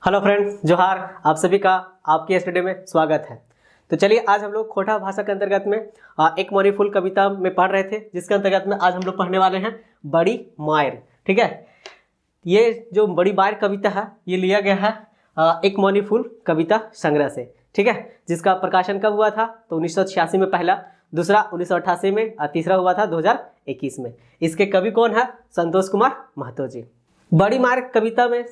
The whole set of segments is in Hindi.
हेलो फ्रेंड्स, जोहार। आप सभी का आपके स्टडी में स्वागत है। तो चलिए, आज हम लोग खोटा भाषा के अंतर्गत में एक मोरी फूल कविता में पढ़ रहे थे, जिसके अंतर्गत में आज हम लोग पढ़ने वाले हैं बड़ी मायर। ठीक है, ये जो बड़ी मायर कविता है ये लिया गया है एक मोरी फूल कविता संग्रह से। ठीक है, जिसका प्रकाशन कब हुआ था? तो 1986 में पहला, दूसरा 1988 में और तीसरा हुआ था 2021 में। इसके कवि कौन है? संतोष कुमार महतो जी। बड़ी मायर कविता में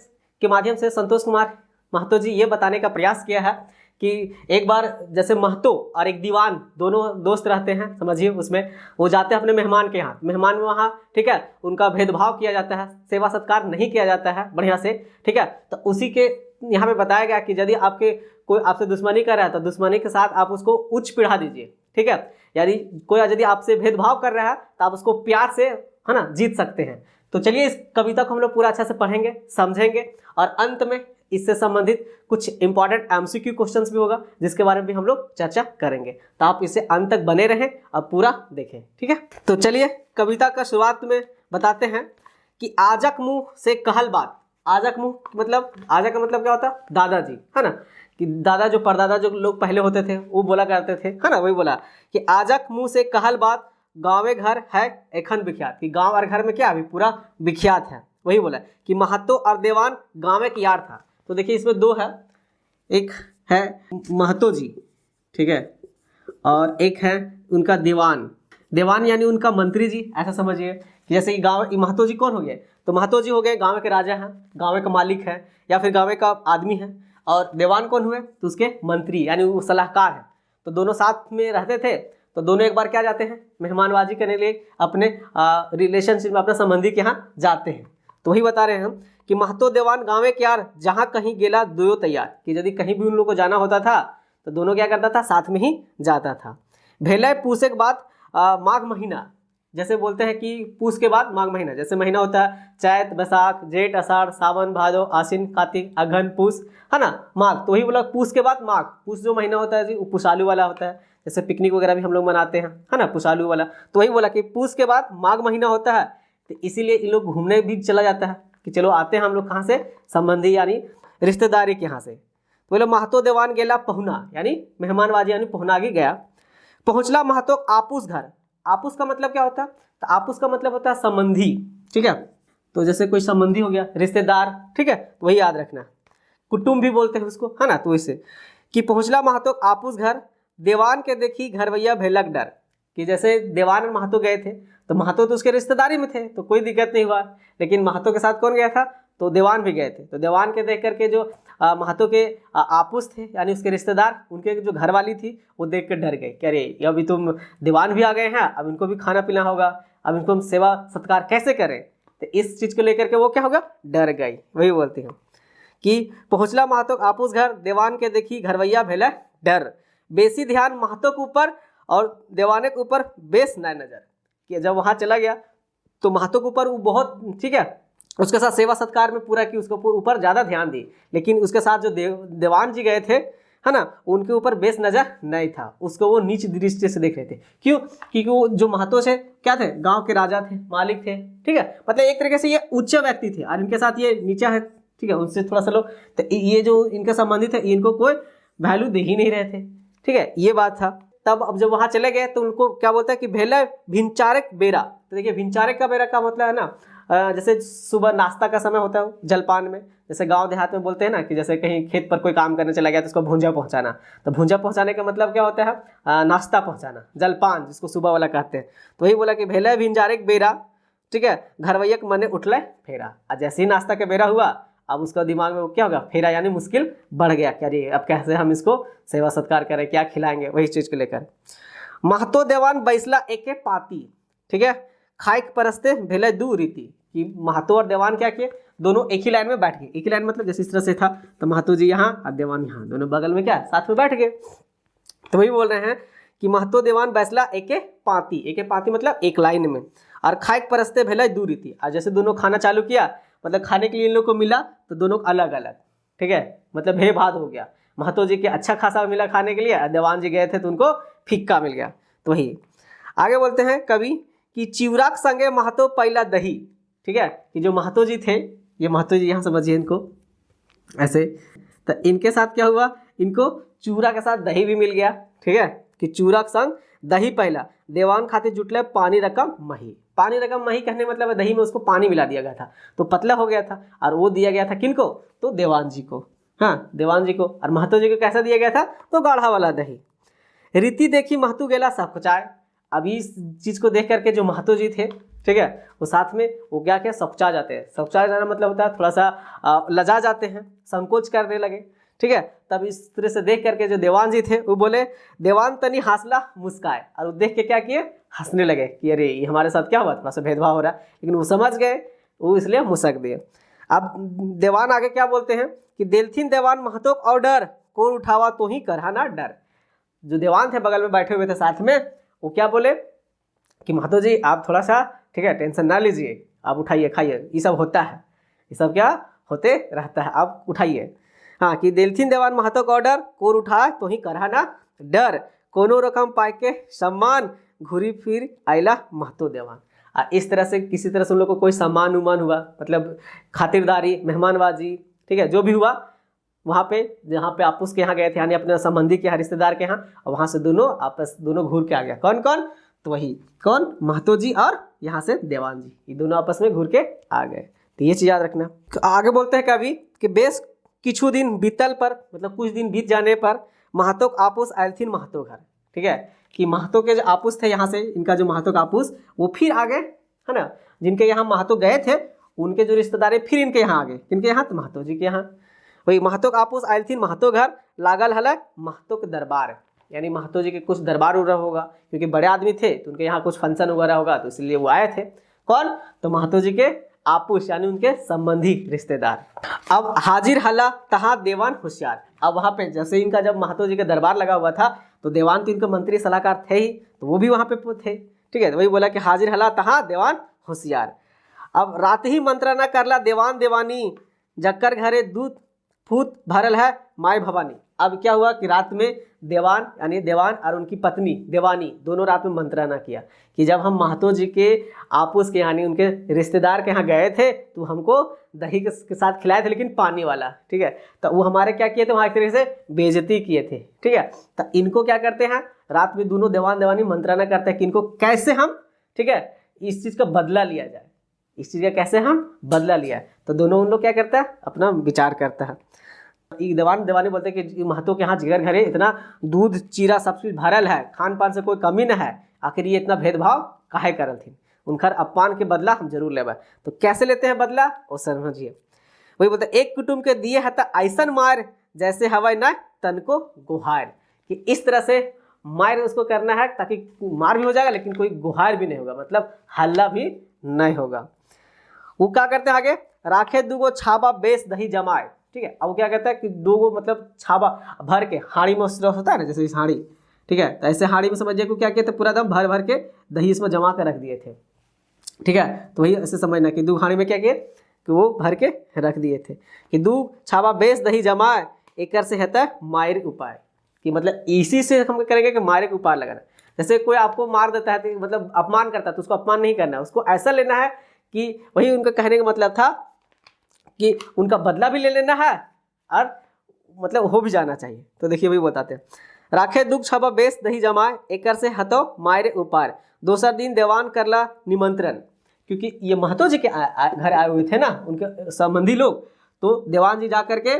के माध्यम से संतोष कुमार महतो जी ये बताने का प्रयास किया है कि एक बार जैसे महतो और एक दीवान दोनों दोस्त रहते हैं, समझिए, उसमें वो जाते हैं अपने मेहमान के यहाँ, मेहमान वहाँ, ठीक है, उनका भेदभाव किया जाता है, सेवा सत्कार नहीं किया जाता है बढ़िया से। ठीक है, तो उसी के यहाँ पे बताया गया कि यदि आपके कोई आपसे दुश्मनी कर रहा है तो दुश्मनी के साथ आप उसको उच्च पिढ़ा दीजिए। ठीक है, यदि कोई यदि आपसे भेदभाव कर रहा है तो आप उसको प्यार से, है ना, जीत सकते हैं। तो चलिए, इस कविता को हम लोग पूरा अच्छा से पढ़ेंगे, समझेंगे और अंत में इससे संबंधित कुछ इंपॉर्टेंट एमसीक्यू क्वेश्चंस भी होगा, जिसके बारे में भी हम लोग चर्चा करेंगे। तो आप इसे अंत तक बने रहें और पूरा देखें। ठीक है, तो चलिए कविता का शुरुआत में बताते हैं कि आजक मुंह से कहल बात। आजक मुंह मतलब, आजक का मतलब क्या होता है? दादाजी, है ना, कि दादा जो परदादा जो लोग पहले होते थे वो बोला करते थे, है ना, वही बोला कि आजक मुंह से कहल बात, गाँवे घर है एखन विख्यात। कि गाँव और घर में क्या अभी पूरा विख्यात है। वही बोला कि महतो और देवान गाँवे की यार था। तो देखिए, इसमें दो है, एक है महतो जी, ठीक है, और एक है उनका दीवान। दीवान यानी उनका मंत्री जी, ऐसा समझिए कि जैसे कि गाँव महतो जी कौन हो गए? तो महतो जी हो गए गाँव के राजा हैं, गाँव का मालिक है या फिर गाँव का आदमी है। और दीवान कौन हुए? तो उसके मंत्री यानी वो सलाहकार है। तो दोनों साथ में रहते थे। तो दोनों एक बार क्या जाते हैं? मेहमानबाजी करने के लिए अपने रिलेशनशिप में अपने संबंधी के यहाँ जाते हैं। तो वही बता रहे हैं हम कि महतो देवान गाँवे के यार, जहाँ कहीं गेला दोयो तैयार। कि यदि कहीं भी उन लोगों को जाना होता था तो दोनों क्या करता था? साथ में ही जाता था। भेलय पूसे के बाद माघ महीना, जैसे बोलते हैं कि पूस के बाद माघ महीना, जैसे महीना होता है चैत, बैसाख, जेठ, आषाढ़, सावन, भादो, आश्विन, कार्तिक, अघन, पूस, है ना, माघ। तो वही बोला पूस के बाद माघ। पूस जो महीना होता है जी, वो पुषालू वाला होता है। जैसे पिकनिक वगैरह भी हम लोग मनाते हैं, है ना, पुषालू वाला। तो वही बोला कि पूस के बाद माघ महीना होता है। तो इसीलिए इन लोग घूमने भी चला जाता है कि चलो आते हैं हम लोग कहाँ से? संबंधी यानी रिश्तेदारी के यहाँ से। तो बोले महतो देवान गेला पहुना, यानी मेहमानबाजी यानी पहुनागी गया। पहुँचला महतो आपूस घर। आपूस का मतलब क्या होता है? तो आपूस का मतलब होता है संबंधी। ठीक है, तो जैसे कोई संबंधी हो गया, रिश्तेदार। ठीक है, तो वही याद रखना। कुटुंब भी बोलते हैं उसको, है ना। तो इससे कि पहुँचला महतो आपूस घर, देवान के देखी घरवैया भेलक डर। कि जैसे देवान और महतो गए थे, तो महतो तो उसके रिश्तेदारी में थे तो कोई दिक्कत नहीं हुआ, लेकिन महतो के साथ कौन गया था? तो देवान भी गए थे। तो देवान के देख करके जो महतो के आपूस थे यानी उसके रिश्तेदार, उनके जो घरवाली थी वो देख कर डर गए कि अरे अभी तुम दीवान भी आ गए हैं, अब इनको भी खाना पीना होगा, अब इनको हम सेवा सत्कार कैसे करें? तो इस चीज़ को लेकर के वो क्या होगा? डर गई। वही बोलते हैं कि पहुँचला महतो आपूस घर, देवान के देखी घरवैया भेला डर। बेसी ध्यान महतो के ऊपर और देवाने के ऊपर बेस न नजर। कि जब वहाँ चला गया तो महतो के ऊपर वो बहुत, ठीक है, उसके साथ सेवा सत्कार में पूरा की, उसके ऊपर ज़्यादा ध्यान दी। लेकिन उसके साथ जो देवान जी गए थे, है ना, उनके ऊपर बेस नज़र नहीं था, उसको वो नीच दृष्टि से देख रहे थे। क्यों? क्योंकि वो जो महतो से क्या थे? गांव के राजा थे, मालिक थे। ठीक है, मतलब एक तरीके से ये उच्च व्यक्ति थे और इनके साथ ये नीचा है। ठीक है, उनसे थोड़ा सा लोग, तो ये जो इनके संबंधित है इनको कोई वैल्यू दे ही नहीं रहे थे। ठीक है, ये बात था। तब अब जब वहाँ चले गए तो उनको क्या बोलता है कि भेला भिनचारक बेरा। तो देखिए, भिनचारक का बेरा का मतलब है ना, जैसे सुबह नाश्ता का समय होता है जलपान में, जैसे गांव देहात में बोलते हैं ना कि जैसे कहीं खेत पर कोई काम करने चला गया तो उसको भूंजा पहुंचाना। तो भूंजा पहुंचाने का मतलब क्या होता है? नाश्ता पहुंचाना, जलपान जिसको सुबह वाला कहते हैं। तो वही बोला कि भेला भिनचारक बेरा, ठीक है, घरवैया के मने उठले फेरा। और जैसे ही नाश्ता का बेरा हुआ, अब उसका दिमाग में क्या होगा? फेरा यानी मुश्किल बढ़ गया कि अरे अब कैसे हम इसको सेवा सत्कार करें, क्या खिलाएंगे, वही चीज़ को लेकर। महतो देवान बैसला एके पाती, ठीक है, खाइक परस्ते भेले दू रीति। कि महतो और देवान क्या किए? दोनों एक ही लाइन में बैठ गए। एक ही लाइन मतलब जैसे इस तरह से था, तो महतो जी यहाँ और देवान यहाँ, दोनों बगल में क्या साथ में बैठ गए। तो वही बोल रहे हैं कि महतो देवान बैसला एके पाती। एके पाती मतलब एक लाइन में। और खाइक परस्ते भेले दू रीति। और जैसे दोनों खाना चालू किया, मतलब खाने के लिए इन लोग को मिला तो दोनों अलग अलग, ठीक है, मतलब भेदभाव हो गया। महतो जी के अच्छा खासा मिला खाने के लिए, देवान जी गए थे तो उनको फिक्का मिल गया। तो वही आगे बोलते हैं कवि कि चिवराक संगे महतो पहला दही। ठीक है, कि जो महतो जी थे, ये महतो जी यहाँ समझिए इनको, ऐसे। तो इनके साथ क्या हुआ, इनको चूरा के साथ दही भी मिल गया, ठीक है, कि चूरा के संग दही पहला देवान खातिर जुटले पानी रकम मही। पानी रकम मही कहने मतलब है दही में उसको पानी मिला दिया गया था तो पतला हो गया था, और वो दिया गया था किनको, तो देवान जी को, हाँ देवान जी को। और महतो जी को कैसा दिया गया था, तो गाढ़ा वाला दही। रीति देखी महतू गेला सकुचाए। अभी इस चीज़ को देख करके जो महतो जी थे, ठीक है, वो साथ में वो क्या क्या सकुचा जाते हैं। सकुचा जाना मतलब होता है थोड़ा सा लजा जाते हैं, संकोच करने लगे, ठीक है। तब इस तरह से देख करके जो देवान जी थे वो बोले, देवान तनी हासला मुस्काए, और वो देख के क्या किए, हंसने लगे कि अरे ये हमारे साथ क्या हुआ, थोड़ा सा भेदभाव हो रहा है। लेकिन वो समझ गए, वो इसलिए मुस्क दिए। अब देवान आगे क्या बोलते हैं कि देलथिन देवान महतो ऑर्डर को उठावा तो ही करहाना डर। जो देवान थे बगल में बैठे हुए थे साथ में, वो क्या बोले कि महतो जी आप थोड़ा सा, ठीक है, टेंशन ना लीजिए, आप उठाइए खाइए, ये सब होता है, ये सब क्या होते रहता है, आप उठाइए। हाँ, कि देलथिन देवान महतो का ऑर्डर कोर उठा तो ही करहाना डर, कोनो रकम पाए के सम्मान घूरी फिर आइला महतो देवान। इस तरह से किसी तरह से उन लोग को कोई सम्मान उमान हुआ, मतलब खातिरदारी, मेहमानबाजी, ठीक है, जो भी हुआ वहाँ पे, जहाँ पे आप उसके यहाँ गए थे, यानी अपने संबंधी के यहाँ, रिश्तेदार के यहाँ, और वहाँ से दोनों घूर के आ गया। कौन कौन, तो वही कौन, महतो जी और यहाँ से देवान जी, ये दोनों आपस में घूर के आ गए। तो ये चीज़ याद रखना। आगे बोलते हैं कवि कि बेस किछु दिन बीतल पर, मतलब कुछ दिन बीत जाने पर महतो आपूस आयलथिन महतो घर, ठीक है, कि महतो के जो आपूस थे यहाँ से, इनका जो महतो का आपूस वो फिर आ गए, है ना। जिनके यहाँ महतो गए थे उनके जो रिश्तेदार फिर इनके यहाँ आ गए, इनके यहाँ, तो महतो जी के यहाँ। वही महतो का आपूस आयलथिन महतो घर, लागल हल महतो के दरबार, यानी महतो जी के कुछ दरबार उड़ रहा होगा, क्योंकि बड़े आदमी थे तो उनके यहाँ कुछ फंक्शन वगैरह होगा, तो इसलिए वो आए थे। कौन, तो महतो जी के आपूस, यानी उनके संबंधी रिश्तेदार। अब हाजिर हला तहा देवान होशियार। अब वहाँ पे जैसे इनका जब महतो जी का दरबार लगा हुआ था, तो देवान तो इनके मंत्री सलाहकार थे ही, तो वो भी वहाँ पे थे, ठीक है। तो वही बोला कि हाजिर हला तहा देवान होशियार। अब रात ही मंत्रणा करला देवान देवानी, जक्कर घरे दूध फूत भरल है माय भवानी। अब क्या हुआ कि रात में देवान, यानी देवान और उनकी पत्नी देवानी, दोनों रात में मंत्रणा किया कि जब हम महतो जी के आपूस के, यानी उनके रिश्तेदार के यहाँ गए थे, तो हमको दही के साथ खिलाए थे, लेकिन पानी वाला, ठीक है। तो वो हमारे क्या किए थे, वहाँ एक तरीके से बेइज्जती किए थे, ठीक है। तो इनको क्या करते हैं, रात में दोनों देवान देवानी मंत्रणा करते हैं कि इनको कैसे हम, ठीक है, इस चीज़ का बदला लिया जाए, इस चीज़ का कैसे हम बदला लिया। तो दोनों उन लोग क्या करता है, अपना विचार करता है। देवान देवानी बोलते हैं कि महतो के यहाँ जिगर घरे इतना दूध चीरा सब कुछ भरल है, खान पान से कोई कमी न है, आखिर ये इतना भेदभाव काहे करल थी, उनकर अपमान के बदला हम जरूर लेबा। तो कैसे लेते हैं बदला, वो समझिए। वही बोलते एक कुटुंब के दिए है तो ऐसन मार जैसे हवाई न तन को गुहार, कि इस तरह से मार उसको करना है ताकि मार भी हो जाएगा लेकिन कोई गुहार भी नहीं होगा, मतलब हल्ला भी नहीं होगा। वो क्या करते हैं आगे, राखे दूगो छाबा बेस दही जमाए, ठीक है। अब क्या कहता है कि दो मतलब छाबा भर के, हाड़ी में होता है ना, जैसे इस हाड़ी, ठीक है, तो ऐसे हाड़ी में समझिए को क्या कहते, पूरा दम भर भर के दही इसमें जमा कर रख दिए थे, ठीक है। तो वही ऐसे समझना कि दो हाड़ी में क्या किए कि वो भर के रख दिए थे कि दो छाबा बेस दही जमाए एक से है मायर उपाय, कि मतलब इसी से हम करेंगे कि मारे के उपाय लगाना। जैसे कोई आपको मार देता है तो मतलब अपमान करता है, तो उसको अपमान नहीं करना है, उसको ऐसा लेना है कि वही उनका कहने का मतलब था कि उनका बदला भी ले लेना है और मतलब हो भी जाना चाहिए। तो देखिए वही बताते हैं, राखे दुख छबा बेस दही जमाए एक से हतो मायरे उपार, दोसर दिन देवान करला निमंत्रण, क्योंकि ये महतो जी के घर आए हुए थे ना उनके संबंधी लोग, तो देवान जी जा करके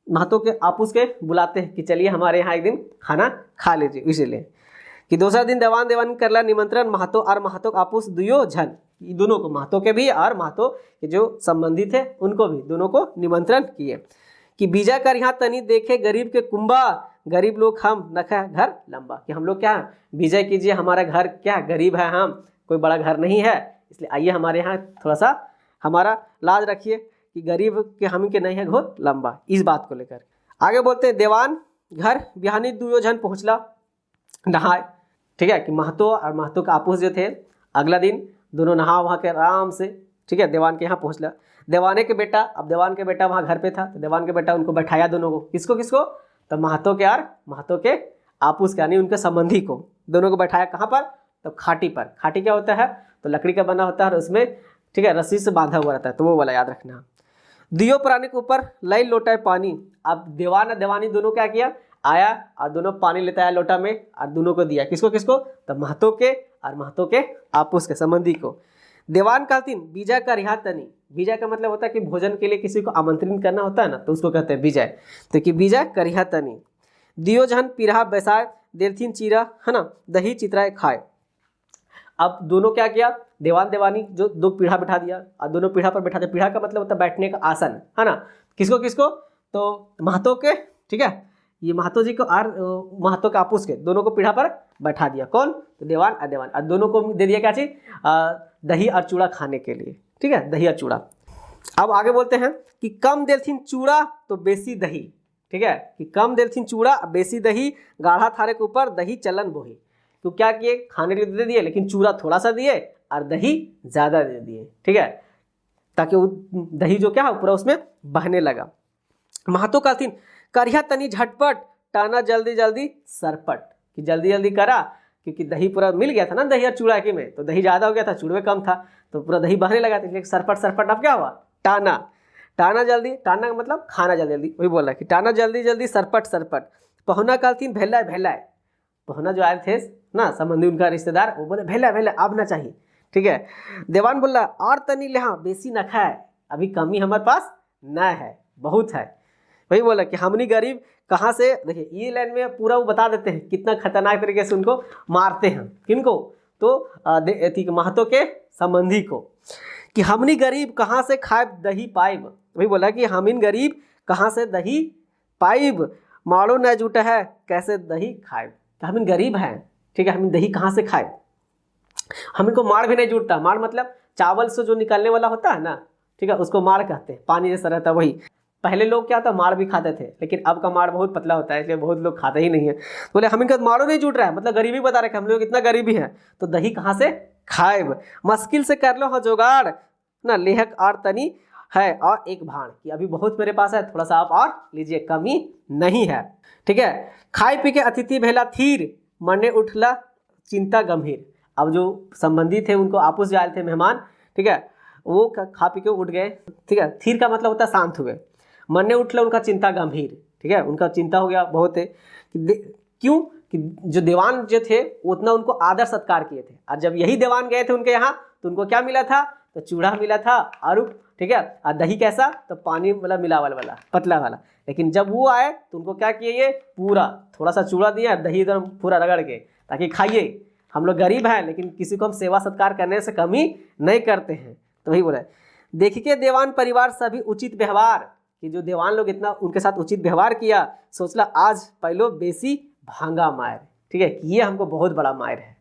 महतो के आपूस के बुलाते हैं कि चलिए हमारे यहाँ एक दिन खाना खा लीजिए। इसीलिए कि दूसरा दिन देवान देवान करला निमंत्रण महतो और महतो आपूस दुयो झन, दोनों को, महतो के भी और महतो के जो संबंधी थे उनको भी, दोनों को निमंत्रण किए कि बीजा कर यहाँ तनी देखे गरीब के कुंभा, गरीब लोग हम नखा घर लंबा, कि हम लोग क्या विजय कीजिए, हमारा घर क्या गरीब है, हम कोई बड़ा घर नहीं है, इसलिए आइए हमारे यहाँ थोड़ा सा हमारा लाज रखिए कि गरीब के हम के नहीं है घोर लंबा। इस बात को लेकर आगे बोलते हैं, देवान घर बिहानी दुयो जन पहुँचला नहाए, ठीक है, कि महतो और महतो का आपूस जो थे अगला दिन दोनों नहा वहाँ के आराम से, ठीक है, देवान के यहाँ पहुँचला। देवाने के बेटा, अब देवान के बेटा वहाँ घर पे था, तो देवान के बेटा उनको बैठाया दोनों को, किसको किसको, तो महतो के और महतो के आपूस के, यानी उनके संबंधी को, दोनों को बैठाया कहाँ पर, तो खाटी पर। खाटी क्या होता है, तो लकड़ी का बना होता है और उसमें, ठीक है, रस्सी से बांधा हुआ रहता है, तो वो वाला याद रखना। दियो प्राणी के ऊपर लई लोटा पानी। अब दीवान और दीवानी दोनों क्या किया, आया और दोनों पानी लेता आया लोटा में और दोनों को दिया। किसको किसको, तो महतो के और महतो के आपस के संबंधी को। दीवान कहती बीजा का रिहा तनी। बीजा का मतलब होता है कि भोजन के लिए किसी को आमंत्रित करना होता है ना, तो उसको कहते हैं विजय। तो कि बीजा करिहा तनी। दियो जन पिरहा बैसाए देलथिन चीरा, है ना, दही चितराए खाए। अब दोनों क्या किया, दीवान दीवानी जो दो पीढ़ा बैठा दिया और दोनों पीढ़ा पर बैठा दिया। पीढ़ा का मतलब होता है बैठने का आसन, है ना। किसको किसको, तो महतो के, ठीक है, ये महतो जी को और महतो के आपस के दोनों को पीढ़ा पर बैठा दिया। कौन, तो दीवान और दीवान, और दोनों को दे दिया क्या चीज, दही और चूड़ा खाने के लिए, ठीक है, दही और चूड़ा। अब आगे बोलते हैं कि कम देलथिन चूड़ा तो बेसी दही, ठीक है, कि कम देलथिन चूड़ा बेसी दही, गाढ़ा थारे के ऊपर दही चलन बोही। तो क्या किए, खाने के लिए दे दिए लेकिन चूड़ा थोड़ा सा दिए और दही ज़्यादा दे दिए, ठीक है, ताकि वो दही जो क्या है पूरा उसमें बहने लगा। महतो कहती करिया तनी झटपट, टाना जल्दी जल्दी सरपट, कि जल्दी जल्दी करा, क्योंकि दही पूरा मिल गया था ना दही और चूड़ा के में, तो दही ज़्यादा हो गया था, चूड़े में कम था, तो पूरा दही बहने लगा था, इसलिए सरपट सरपट। अब क्या हुआ, टाना, टाना जल्दी, टाना का मतलब खाना जल्दी जल्दी, वही बोल रहा है कि टाना जल्दी जल्दी सरपट सरपट। पहुना कहती भेलाए भेलाए। पहुना जो आए थे ना संबंधी उनका रिश्तेदार, वो बोले भेला भेला अब ना चाहिए, ठीक है। दीवान बोला और तनी ले, हाँ बेसी न खाए, अभी कमी हमारे पास न है, बहुत है। वही बोला कि हमनी गरीब कहाँ से, देखिए ये लाइन में पूरा वो बता देते हैं कितना खतरनाक तरीके से उनको मारते हैं। किनको, तो महतो के संबंधी को, कि हमनी गरीब कहाँ से खाए दही पाइब। वही बोला कि हमिन गरीब कहाँ से दही पाइब, मारो न जुटा है कैसे दही खाए। हमिन गरीब हैं, ठीक है, हमिन दही कहाँ से खाए। हम इनको माड़ भी नहीं जुटता। माड़ मतलब चावल से जो निकलने वाला होता है ना, ठीक है, उसको माड़ कहते हैं, पानी जैसा रहता है वही। पहले लोग क्या था, माड़ भी खाते थे, लेकिन अब का माड़ बहुत पतला होता है, इसलिए बहुत लोग खाते ही नहीं है। बोले हम इनका माड़ो नहीं जुट रहा है, मतलब गरीबी बता रहे हम लोग इतना गरीबी है, तो दही कहाँ से खाएब। मुश्किल से कर लो हो जुगाड़ ना, लेहक और तनी है और एक भाण, कि अभी बहुत मेरे पास है, थोड़ा सा आप और लीजिए, कमी नहीं है, ठीक है। खाए पी के अतिथि भेला थीर, मरने उठला चिंता गंभीर। अब जो संबंधी थे उनको आपस जो आए थे मेहमान, ठीक है, वो खा पी के उठ गए, ठीक है। थीर का मतलब होता है शांत हुए। मरने उठला उनका चिंता गंभीर, ठीक है, उनका चिंता हो गया बहुत है। क्यों, कि जो दीवान जो थे उतना उनको आदर सत्कार किए थे, और जब यही दीवान गए थे उनके यहाँ तो उनको क्या मिला था, तो चूड़ा मिला था और, ठीक है, और दही कैसा, तो पानी मतलब मिलावल वाला पतला वाला। लेकिन जब वो आए तो उनको क्या किए, ये पूरा थोड़ा सा चूड़ा दिया, दही एकदम पूरा रगड़ के, ताकि खाइए, हम लोग गरीब हैं लेकिन किसी को हम सेवा सत्कार करने से कमी नहीं करते हैं। तो वही बोला, देख के देवान परिवार सभी उचित व्यवहार, कि जो देवान लोग इतना उनके साथ उचित व्यवहार किया, सोचला आज पहलो बेसी भांगा मायर, ठीक है, कि ये हमको बहुत बड़ा मायर है,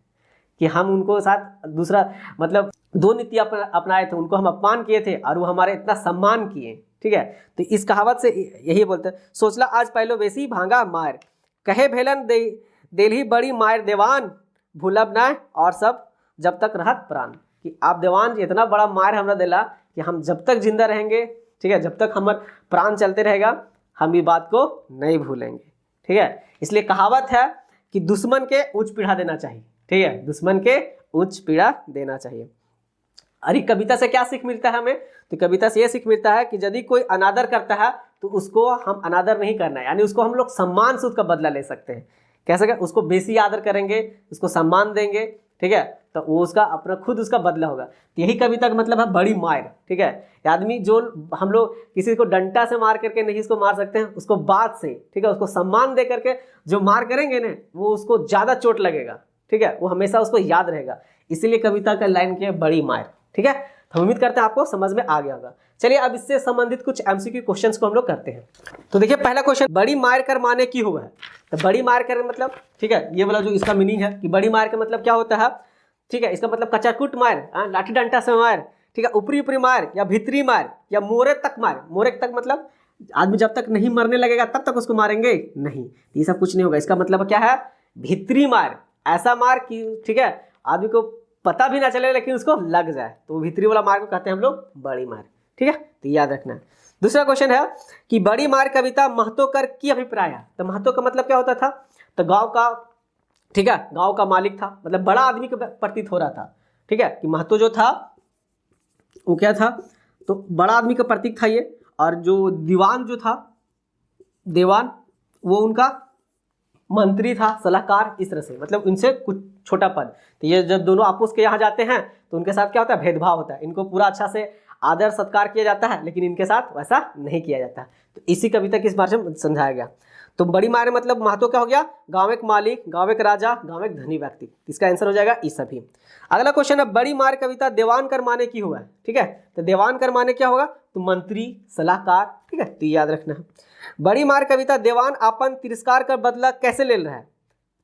कि हम उनको साथ दूसरा मतलब दो नीति अपनाए थे, उनको हम अपमान किए थे और वो हमारे इतना सम्मान किए, ठीक है। तो इस कहावत से यही बोलते हैं, सोचला आज पहलो बेसी भांगा मायर, कहे भेलन देलही बड़ी मायर देवान, भूलब ना और सब जब तक रहत प्राण, कि आप देवान इतना बड़ा मायर हमरा दिला कि हम जब तक जिंदा रहेंगे, ठीक है, जब तक हमारे प्राण चलते रहेगा हम ये बात को नहीं भूलेंगे, ठीक है। इसलिए कहावत है कि दुश्मन के उच्च पीड़ा देना चाहिए, ठीक है, दुश्मन के उच्च पीड़ा देना चाहिए। अरे कविता से क्या सीख मिलता है हमें, तो कविता से ये सीख मिलता है कि यदि कोई अनादर करता है तो उसको हम अनादर नहीं करना है, यानी उसको हम लोग सम्मान से उसका बदला ले सकते हैं। कैसे, उसको बेसी आदर करेंगे, उसको सम्मान देंगे, ठीक है, तो वो उसका अपना खुद उसका बदला होगा। तो यही कविता का मतलब है बड़ी मार, ठीक है। आदमी जो हम लोग किसी को डंडा से मार करके नहीं उसको मार सकते हैं, उसको बात से, ठीक है, उसको सम्मान दे करके जो मार करेंगे ना, वो उसको ज़्यादा चोट लगेगा, ठीक है, वो हमेशा उसको याद रहेगा। इसीलिए कविता का लाइन क्या है, बड़ी मार, ठीक है। तो उम्मीद करते हैं आपको समझ में आ गया होगा। चलिए अब इससे संबंधित कुछ एमसीक्यू क्वेश्चंस को हम लोग करते हैं। तो देखिए पहला क्वेश्चन, बड़ी मार कर माने की हुआ है। तो बड़ी मार कर मतलब, ठीक है, ये वाला जो इसका मीनिंग है कि बड़ी मार का मतलब क्या होता है, ठीक है, इसका मतलब कचाकुट मार, लाठी डंडा से मार, ठीक है, ऊपरी ऊपरी मार या भीतरी मार या मोरे तक मार। मोरे तक मतलब आदमी जब तक नहीं मरने लगेगा तब तक उसको मारेंगे नहीं, ये सब कुछ नहीं होगा। इसका मतलब क्या है, भीतरी मार, ऐसा मार कि, ठीक है, आदमी को पता भी ना चले लेकिन उसको लग जाए, तो भीतरी वाला मार को कहते हैं हम लोग बड़ी मार, ठीक है, तो याद रखना है। दूसरा क्वेश्चन है कि बड़ी मार कविता महतो कर की अभिप्राय है। तो महतो का मतलब क्या होता था, तो गांव का, ठीक है, गांव का मालिक था, मतलब बड़ा आदमी का प्रतीत हो रहा था, ठीक है, कि महतो जो था वो क्या था, तो बड़ा आदमी का प्रतीक था ये। और जो दीवान जो था, दीवान वो उनका मंत्री था, सलाहकार, इस तरह से, मतलब इनसे कुछ छोटा पद। तो ये जब दोनों आपस के यहाँ जाते हैं तो उनके साथ क्या होता है, भेदभाव होता है। इनको पूरा अच्छा से आदर सत्कार किया जाता है, लेकिन इनके साथ वैसा नहीं किया जाता। तो इसी कविता के इस बारे में समझाया गया। तो बड़ी मार मतलब महत्व क्या हो गया, गांव एक मालिक, गांव एक राजा, गांव एक धनी व्यक्ति। इसका आंसर हो जाएगा ई सभी। अगला क्वेश्चन है, बड़ी मार कविता देवान कर माने की हुआ है। ठीक है, तो देवान कर माने क्या होगा, तो मंत्री, सलाहकार। ठीक है, तो याद रखना है। बड़ी मार कविता देवान अपन तिरस्कार का बदला कैसे ले रहा है।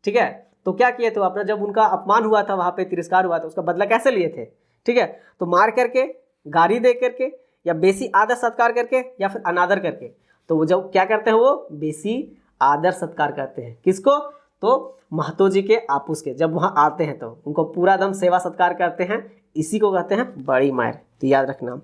ठीक है, तो क्या किए थे अपना, जब उनका अपमान हुआ था, वहां पे तिरस्कार हुआ था, उसका बदला कैसे लिए थे। ठीक है, तो मार करके, गाली दे करके, या बेसी आदर सत्कार करके, या फिर अनादर करके। तो वो जब क्या करते हैं, वो बेसी आदर सत्कार करते हैं। किसको, तो महतो जी के आपूस के, जब वहां आते हैं तो उनको पूरा दम सेवा सत्कार करते हैं। इसी को कहते हैं बड़ी मार। तो याद रखना।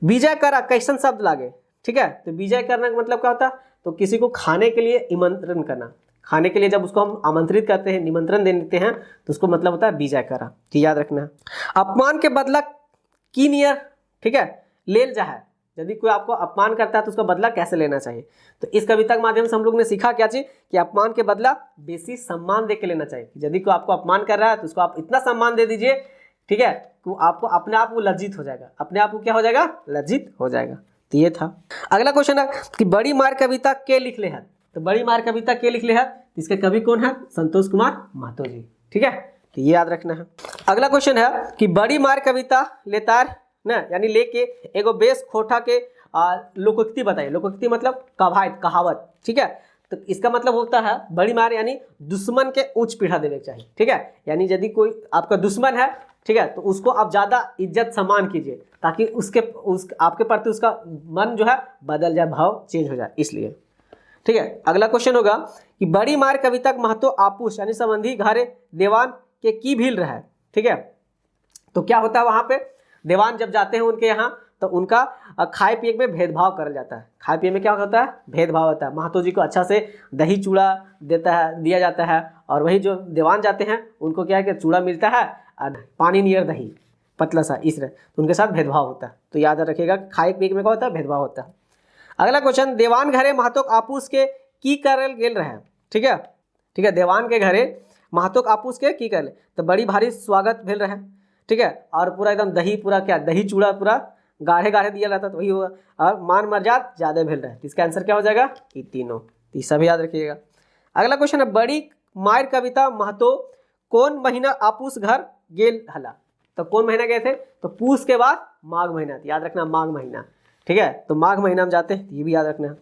विजय करा कैसन शब्द लागे। ठीक है, तो विजय करना का मतलब क्या होता है, तो किसी को खाने के लिए आमंत्रण करना। खाने के लिए जब उसको हम आमंत्रित करते हैं, निमंत्रण दे देते हैं, तो उसको मतलब होता है विजय करा। तो याद रखना। अपमान के बदला की नियर, ठीक है, लेल जा है। यदि कोई आपको अपमान करता है तो उसका बदला कैसे लेना चाहिए। तो इस कविता के माध्यम से हम लोग ने सीखा क्या चीज, कि अपमान के बदला बेसी सम्मान दे के लेना चाहिए। यदि कोई आपको अपमान कर रहा है तो उसको आप इतना सम्मान दे दीजिए, ठीक है, तो आपको अपने आप वो लज्जित हो जाएगा, अपने आप वो क्या हो जाएगा, लज्जित हो जाएगा। तो ये था। अगला क्वेश्चन है कि बड़ी मार कविता के लिख ले है। तो बड़ी मार कविता के लिख ले है, इसके कवि कौन है, संतोष कुमार महतो जी। ठीक है, तो ये याद रखना है। अगला क्वेश्चन है कि बड़ी मार कविता लेतार ना, यानी लेके एगो बेस खोटा के लोकोक्ति बताइए। लोकोक्ति मतलब कहावत, कहावत। ठीक है, तो इसका मतलब होता है बड़ी मार यानी दुश्मन के उच्च पीढ़ा देने चाहिए। ठीक है, यानी यदि कोई आपका दुश्मन है, ठीक है, तो उसको आप ज्यादा इज्जत सम्मान कीजिए, ताकि आपके प्रति उसका मन जो है बदल जाए, भाव चेंज हो जाए, इसलिए। ठीक है, अगला क्वेश्चन होगा कि बड़ी मार कविता महतो आपूस यानी संबंधी घरे देवान के की भील रहा है। ठीक है, तो क्या होता है वहां पे, देवान जब जाते हैं उनके यहाँ तो उनका खाए पिए में भेदभाव करा जाता है। खाए पिए में क्या होता है, भेदभाव होता है। महतो जी को अच्छा से दही चूड़ा दिया जाता है, और वही जो देवान जाते हैं उनको क्या है कि चूड़ा मिलता है और पानी नियर दही, पतला सा, इस तरह। तो उनके साथ भेदभाव होता है। तो याद रखिएगा, खाए पिए में क्या होता है, भेदभाव होता है। अगला क्वेश्चन, देवान घरे महतो आपूस के की करल गेल रहे। ठीक है, ठीक है, देवान के घरे महतो आपूस के की करल, तो बड़ी भारी स्वागत भेल रहे। ठीक है, और पूरा एकदम दही, पूरा क्या, दही चूड़ा पूरा गाढ़े गाढ़े दिया जाता, तो वही होगा, और मान मर्याद ज्यादा भेल रहे। इसका आंसर क्या हो जाएगा, ये तीनों। तो सब याद रखिएगा। अगला क्वेश्चन है, बड़ी मार कविता महतो कौन महीना आपूस घर गेल हला। तो कौन महीना गए थे, तो पूस के बाद माघ महीना। याद रखना, माघ महीना। ठीक है, तो माघ महीना में जाते हैं, ये भी याद रखना है।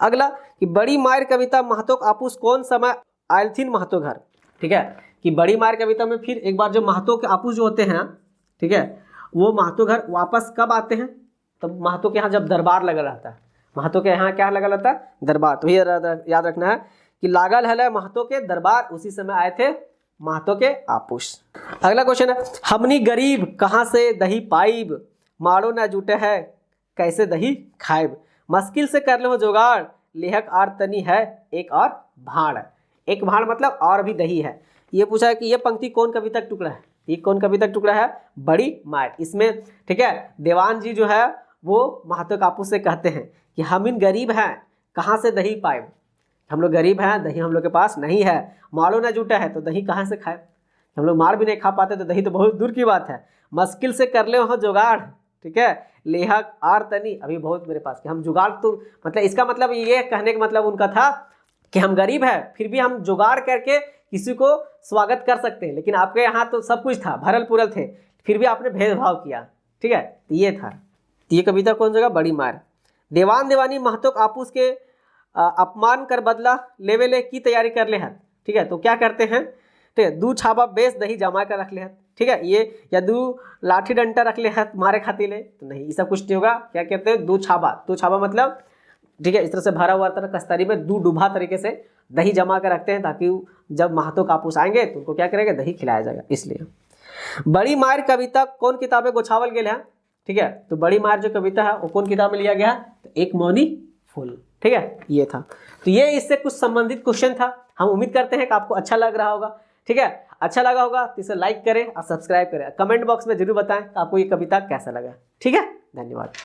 अगला कि बड़ी मार कविता महतो आपूस कौन समय आयल थीन महतो घर। ठीक है, कि बड़ी मार कविता में फिर एक बार जो महतो के आपूस जो होते हैं, ठीक है, वो महतो घर वापस कब आते हैं, तो महतो के यहाँ जब दरबार लगा रहता है। महतो के यहाँ क्या लगा रहता है, दरबार। तो ये याद रखना है कि लागल है महतो के दरबार, उसी समय आए थे महतो के आपूस। अगला क्वेश्चन है, हमनी गरीब कहाँ से दही पाइब, मारो न जुटे है कैसे दही खाइब, मुश्किल से कर लो जुगाड़, लेहक आर तनी है एक और भाड़। एक भाड़ मतलब और भी दही है। ये पूछा है कि ये पंक्ति कौन कविता का टुकड़ा है, ये कौन कविता का टुकड़ा है, बड़ी मार। इसमें ठीक है, देवान जी जो है वो महतो आपूस से कहते हैं कि हम इन गरीब हैं, कहाँ से दही पाइब, हम लोग गरीब हैं, दही हम लोग के पास नहीं है। मारो न जुटा है, तो दही कहाँ से खाए, हम लोग मार भी नहीं खा पाते, तो दही तो बहुत दूर की बात है। मुश्किल से कर ले वहाँ जुगाड़। ठीक है, लेहक आर तनी, अभी बहुत मेरे पास, कि हम जुगाड़, तो मतलब इसका मतलब ये कहने का मतलब उनका था कि हम गरीब हैं, फिर भी हम जुगाड़ करके किसी को स्वागत कर सकते हैं, लेकिन आपके यहाँ तो सब कुछ था, भरल पुरल थे, फिर भी आपने भेदभाव किया। ठीक है, तो ये था। तो ये कविता कौन जगह, बड़ी मार। देवान देवानी महतो आपूस के अपमान कर बदला लेवे की तैयारी कर ले हैं। ठीक है, तो क्या करते हैं, ठीक है, दू छाबा बेस दही जमा कर रख ले हैं। ठीक है, ये या दू लाठी डंडा रख ले हैं मारे खातिर ले, तो नहीं, ये सब कुछ नहीं होगा। क्या कहते हैं, दू छाबा। दू छाबा मतलब ठीक है, इस तरह से भरा हुआ तरह कस्तरी में दू डूबा तरीके से दही जमा कर रखते हैं, ताकि जब महतो आपूस आएंगे तो उनको क्या करेंगे, दही खिलाया जाएगा, इसलिए। बड़ी मार कविता कौन किताबें गोछावल गेल है। ठीक है, तो बड़ी मार जो कविता है वो कौन किताब में लिया गया है, तो एक मौनी फूल। ठीक है, ये था। तो ये इससे कुछ संबंधित क्वेश्चन था। हम उम्मीद करते हैं कि आपको अच्छा लग रहा होगा। ठीक है, अच्छा लगा होगा तो इसे लाइक करें और सब्सक्राइब करें। कमेंट बॉक्स में जरूर बताएं कि आपको ये कविता कैसा लगा। ठीक है, धन्यवाद।